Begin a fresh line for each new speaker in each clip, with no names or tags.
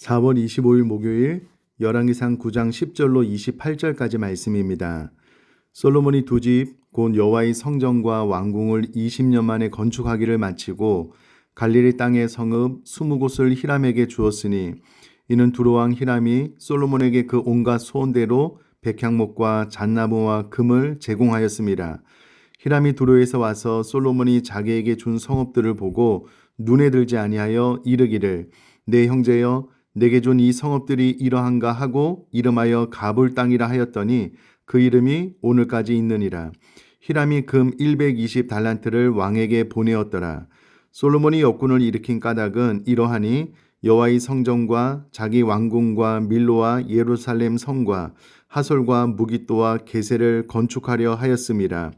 4월 25일 목요일 열왕기상 9장 10절로 28절까지 말씀입니다. 솔로몬이 두 집 곧 여호와의 성전과 왕궁을 20년 만에 건축하기를 마치고 갈릴리 땅의 성읍 20곳을 히람에게 주었으니 이는 두로왕 히람이 솔로몬에게 그 온갖 소원대로 백향목과 잣나무와 금을 제공하였습니다. 히람이 두로에서 와서 솔로몬이 자기에게 준 성읍들을 보고 눈에 들지 아니하여 이르기를 내 형제여 내게 준 이 성읍들이 이러한가 하고 이름하여 가볼 땅이라 하였더니 그 이름이 오늘까지 있느니라. 히람이 금 120달란트를 왕에게 보내었더라. 솔로몬이 역군을 일으킨 까닭은 이러하니 여호와의 성전과 자기 왕궁과 밀로와 예루살렘 성과 하솔과 무깃도와 게셀을 건축하려 하였음이라.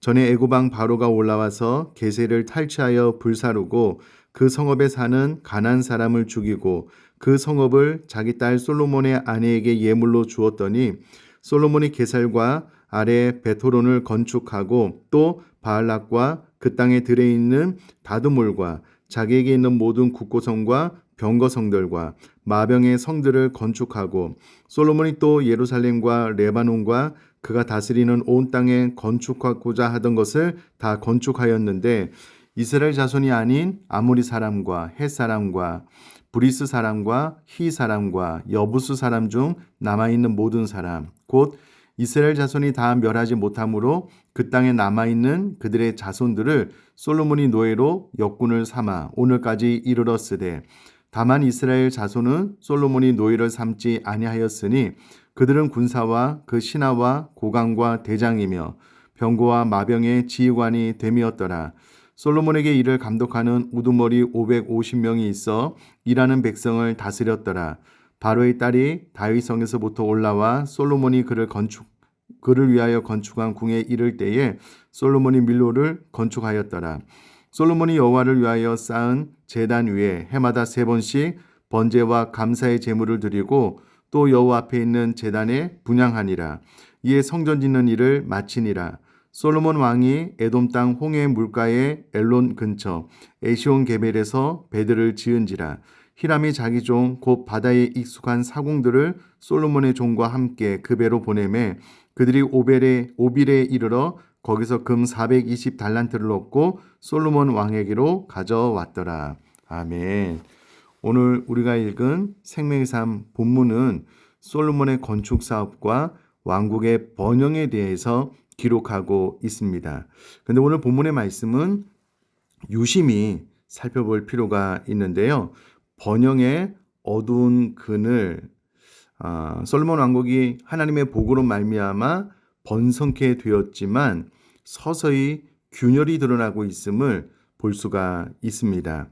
전에 애굽왕 바로가 올라와서 게셀을 탈취하여 불사르고 그 성읍에 사는 가나안 사람을 죽이고 그 성읍을 자기 딸 솔로몬의 아내에게 예물로 주었더니 솔로몬이 게살과 아래 베토론을 건축하고 또 바알락과 그 땅에 들에 있는 다드몰과 자기에게 있는 모든 국고성과 병거성들과 마병의 성들을 건축하고 솔로몬이 또 예루살렘과 레바논과 그가 다스리는 온 땅에 건축하고자 하던 것을 다 건축하였는데 이스라엘 자손이 아닌 아모리 사람과 헷 사람과 브리스 사람과 히 사람과 여부스 사람 중 남아있는 모든 사람 곧 이스라엘 자손이 다 멸하지 못하므로 그 땅에 남아있는 그들의 자손들을 솔로몬이 노예로 역군을 삼아 오늘까지 이르렀으되 다만 이스라엘 자손은 솔로몬이 노예를 삼지 아니하였으니 그들은 군사와 그 신하와 고관과 대장이며 병거와 마병의 지휘관이 됨이었더라. 솔로몬에게 이를 감독하는 우두머리 550명이 있어 일하는 백성을 다스렸더라. 바로의 딸이 다윗성에서부터 올라와 솔로몬이 그를 위하여 건축한 궁에 이를 때에 솔로몬이 밀로를 건축하였더라. 솔로몬이 여호와를 위하여 쌓은 제단 위에 해마다 3번씩 번제와 감사의 제물을 드리고 또 여호와 앞에 있는 제단에 분향하니라. 이에 성전 짓는 일을 마치니라. 솔로몬 왕이 에돔 땅 홍해 물가의 엘론 근처 에시온 게벨에서 배들을 지은지라. 히람이 자기 종 곧 바다에 익숙한 사공들을 솔로몬의 종과 함께 그 배로 보내매 그들이 오빌에 이르러 거기서 금 420달란트를 얻고 솔로몬 왕에게로 가져왔더라. 아멘. 오늘 우리가 읽은 생명의 삶 본문은 솔로몬의 건축 사업과 왕국의 번영에 대해서 기록하고 있습니다. 그런데 오늘 본문의 말씀은 유심히 살펴볼 필요가 있는데요. 번영의 어두운 그늘, 솔로몬 왕국이 하나님의 복으로 말미암아 번성케 되었지만 서서히 균열이 드러나고 있음을 볼 수가 있습니다.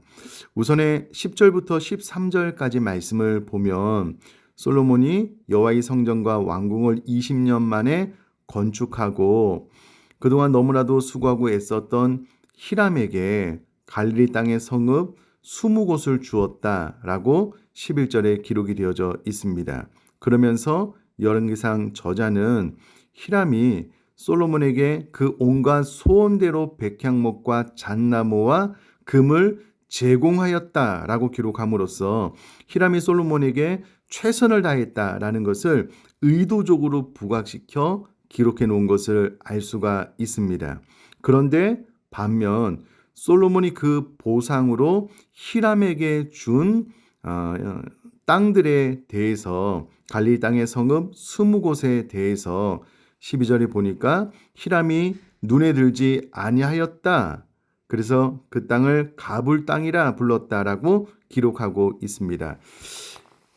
우선에 10절부터 13절까지 말씀을 보면 솔로몬이 여호와의 성전과 왕궁을 20년 만에 건축하고 그동안 너무나도 수고하고 애썼던 히람에게 갈릴리 땅의 성읍 20곳을 주었다라고 11절에 기록이 되어져 있습니다. 그러면서 열왕기상 저자는 히람이 솔로몬에게 그 온갖 소원대로 백향목과 잣나무와 금을 제공하였다라고 기록함으로써 히람이 솔로몬에게 최선을 다했다라는 것을 의도적으로 부각시켜 기록해 놓은 것을 알 수가 있습니다. 그런데 반면 솔로몬이 그 보상으로 히람에게 준 땅들에 대해서 갈릴리 땅의 성읍 20곳에 대해서 12절에 보니까 히람이 눈에 들지 아니하였다. 그래서 그 땅을 가볼 땅이라 불렀다라고 기록하고 있습니다.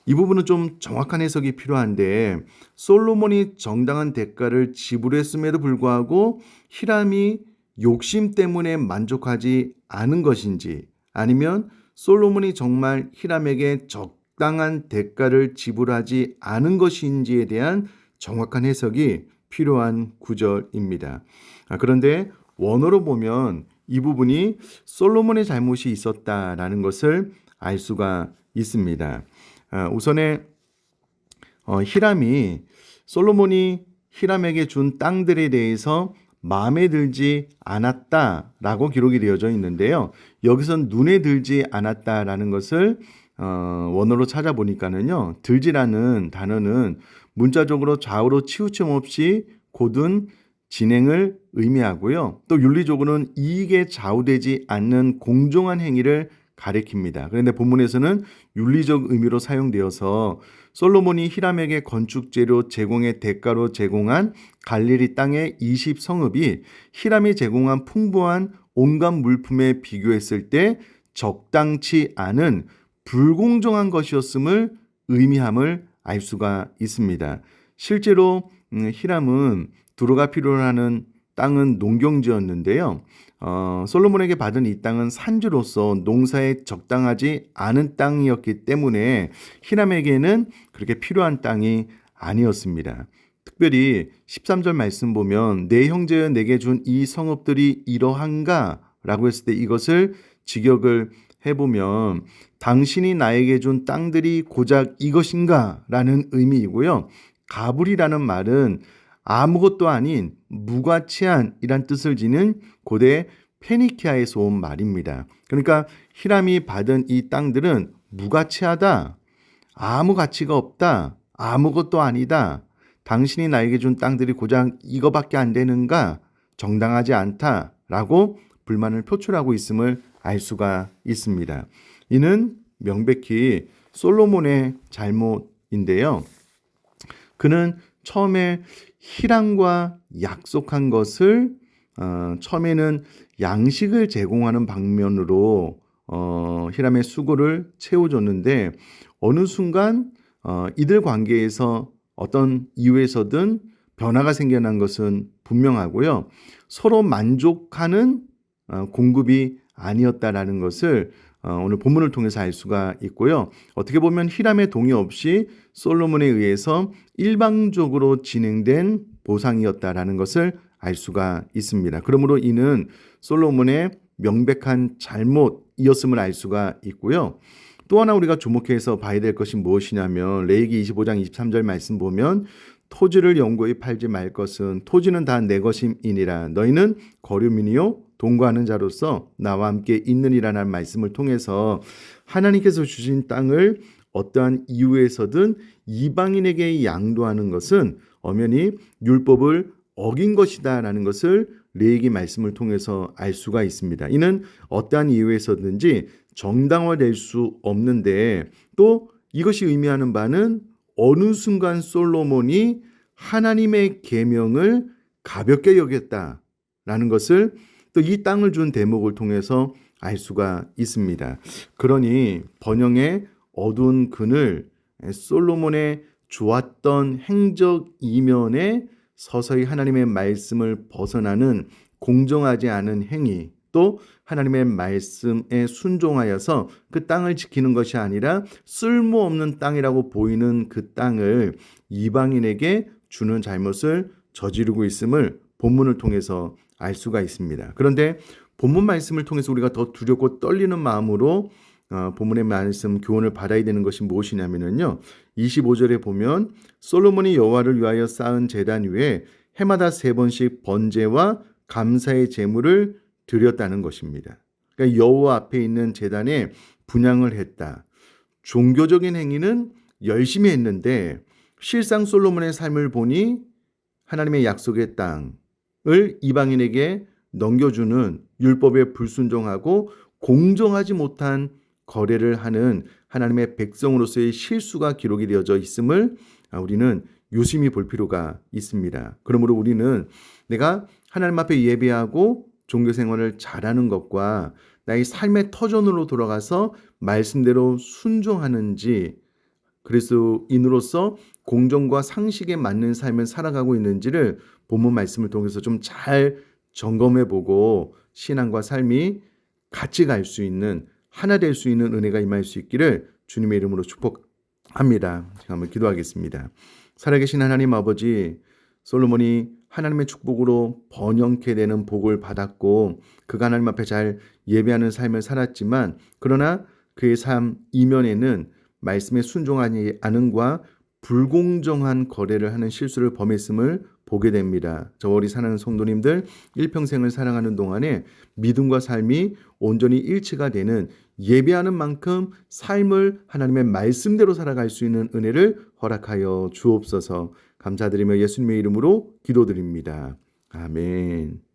이 부분은 좀 정확한 해석이 필요한데 솔로몬이 정당한 대가를 지불했음에도 불구하고 히람이 욕심 때문에 만족하지 않은 것인지 아니면 솔로몬이 정말 히람에게 적당한 대가를 지불하지 않은 것인지에 대한 정확한 해석이 필요한 구절입니다. 그런데 원어로 보면 이 부분이 솔로몬의 잘못이 있었다라는 것을 알 수가 있습니다. 우선에 히람이 솔로몬이 히람에게 준 땅들에 대해서 마음에 들지 않았다라고 기록이 되어져 있는데요. 여기선 눈에 들지 않았다라는 것을 원어로 찾아보니까는요. 들지라는 단어는 문자적으로 좌우로 치우침 없이 고든 진행을 의미하고요. 또 윤리적으로는 이익에 좌우되지 않는 공정한 행위를 가리킵니다. 그런데 본문에서는 윤리적 의미로 사용되어서 솔로몬이 히람에게 건축 재료 제공의 대가로 제공한 갈릴리 땅의 20성읍이 히람이 제공한 풍부한 온갖 물품에 비교했을 때 적당치 않은 불공정한 것이었음을 의미함을 알 수가 있습니다. 실제로 히람은 두로가 필요로 하는 땅은 농경지였는데요. 솔로몬에게 받은 이 땅은 산지로서 농사에 적당하지 않은 땅이었기 때문에 히람에게는 그렇게 필요한 땅이 아니었습니다. 특별히 13절 말씀 보면 내 형제여 내게 준 이 성읍들이 이러한가? 라고 했을 때 이것을 직역을 해보면 당신이 나에게 준 땅들이 고작 이것인가? 라는 의미이고요. 가불이라는 말은 아무것도 아닌 무가치한 이란 뜻을 지닌 고대 페니키아에서 온 말입니다. 그러니까 히람이 받은 이 땅들은 무가치하다, 아무 가치가 없다, 아무것도 아니다, 당신이 나에게 준 땅들이 고작 이거밖에 안 되는가, 정당하지 않다라고 불만을 표출하고 있음을 알 수가 있습니다. 이는 명백히 솔로몬의 잘못인데요. 그는 처음에 히람과 약속한 것을 처음에는 양식을 제공하는 방면으로 히람의 수고를 채워줬는데 어느 순간 이들 관계에서 어떤 이유에서든 변화가 생겨난 것은 분명하고요. 서로 만족하는 공급이 아니었다라는 것을 오늘 본문을 통해서 알 수가 있고요. 어떻게 보면 히람의 동의 없이 솔로몬에 의해서 일방적으로 진행된 보상이었다라는 것을 알 수가 있습니다. 그러므로 이는 솔로몬의 명백한 잘못이었음을 알 수가 있고요. 또 하나 우리가 주목해서 봐야 될 것이 무엇이냐면 레위기 25장 23절 말씀 보면 토지를 영구히 팔지 말 것은 토지는 다 내 것임이니라 너희는 거류민이요 동거하는 자로서 나와 함께 있느니라는 말씀을 통해서 하나님께서 주신 땅을 어떠한 이유에서든 이방인에게 양도하는 것은 엄연히 율법을 어긴 것이다라는 것을 레위기 말씀을 통해서 알 수가 있습니다. 이는 어떠한 이유에서든지 정당화될 수 없는데 또 이것이 의미하는 바는 어느 순간 솔로몬이 하나님의 계명을 가볍게 여겼다라는 것을 또 이 땅을 준 대목을 통해서 알 수가 있습니다. 그러니 번영의 어두운 그늘 솔로몬의 좋았던 행적 이면에 서서히 하나님의 말씀을 벗어나는 공정하지 않은 행위 또 하나님의 말씀에 순종하여서 그 땅을 지키는 것이 아니라 쓸모없는 땅이라고 보이는 그 땅을 이방인에게 주는 잘못을 저지르고 있음을 본문을 통해서 알 수가 있습니다. 그런데 본문 말씀을 통해서 우리가 더 두렵고 떨리는 마음으로 본문의 말씀 교훈을 받아야 되는 것이 무엇이냐면요. 25절에 보면 솔로몬이 여호와를 위하여 쌓은 제단 위에 해마다 3번씩 번제와 감사의 제물을 드렸다는 것입니다. 그러니까 여호와 앞에 있는 제단에 분향을 했다. 종교적인 행위는 열심히 했는데 실상 솔로몬의 삶을 보니 하나님의 약속의 땅을 이방인에게 넘겨주는 율법에 불순종하고 공정하지 못한 거래를 하는 하나님의 백성으로서의 실수가 기록이 되어져 있음을 우리는 유심히 볼 필요가 있습니다. 그러므로 우리는 내가 하나님 앞에 예배하고 종교 생활을 잘하는 것과 나의 삶의 터전으로 돌아가서 말씀대로 순종하는지 그리스도인으로서 공정과 상식에 맞는 삶을 살아가고 있는지를 본문 말씀을 통해서 좀 잘 점검해보고 신앙과 삶이 같이 갈 수 있는 하나 될 수 있는 은혜가 임할 수 있기를 주님의 이름으로 축복합니다. 제가 한번 기도하겠습니다. 살아계신 하나님 아버지, 솔로몬이 하나님의 축복으로 번영케 되는 복을 받았고 그가 하나님 앞에 잘 예배하는 삶을 살았지만 그러나 그의 삶 이면에는 말씀에 순종하지 않음과 불공정한 거래를 하는 실수를 범했음을 보게 됩니다. 저월이 사랑하는 성도님들, 일평생을 살아가는 동안에 믿음과 삶이 온전히 일치가 되는 예배하는 만큼 삶을 하나님의 말씀대로 살아갈 수 있는 은혜를 허락하여 주옵소서. 감사드리며 예수님의 이름으로 기도드립니다. 아멘.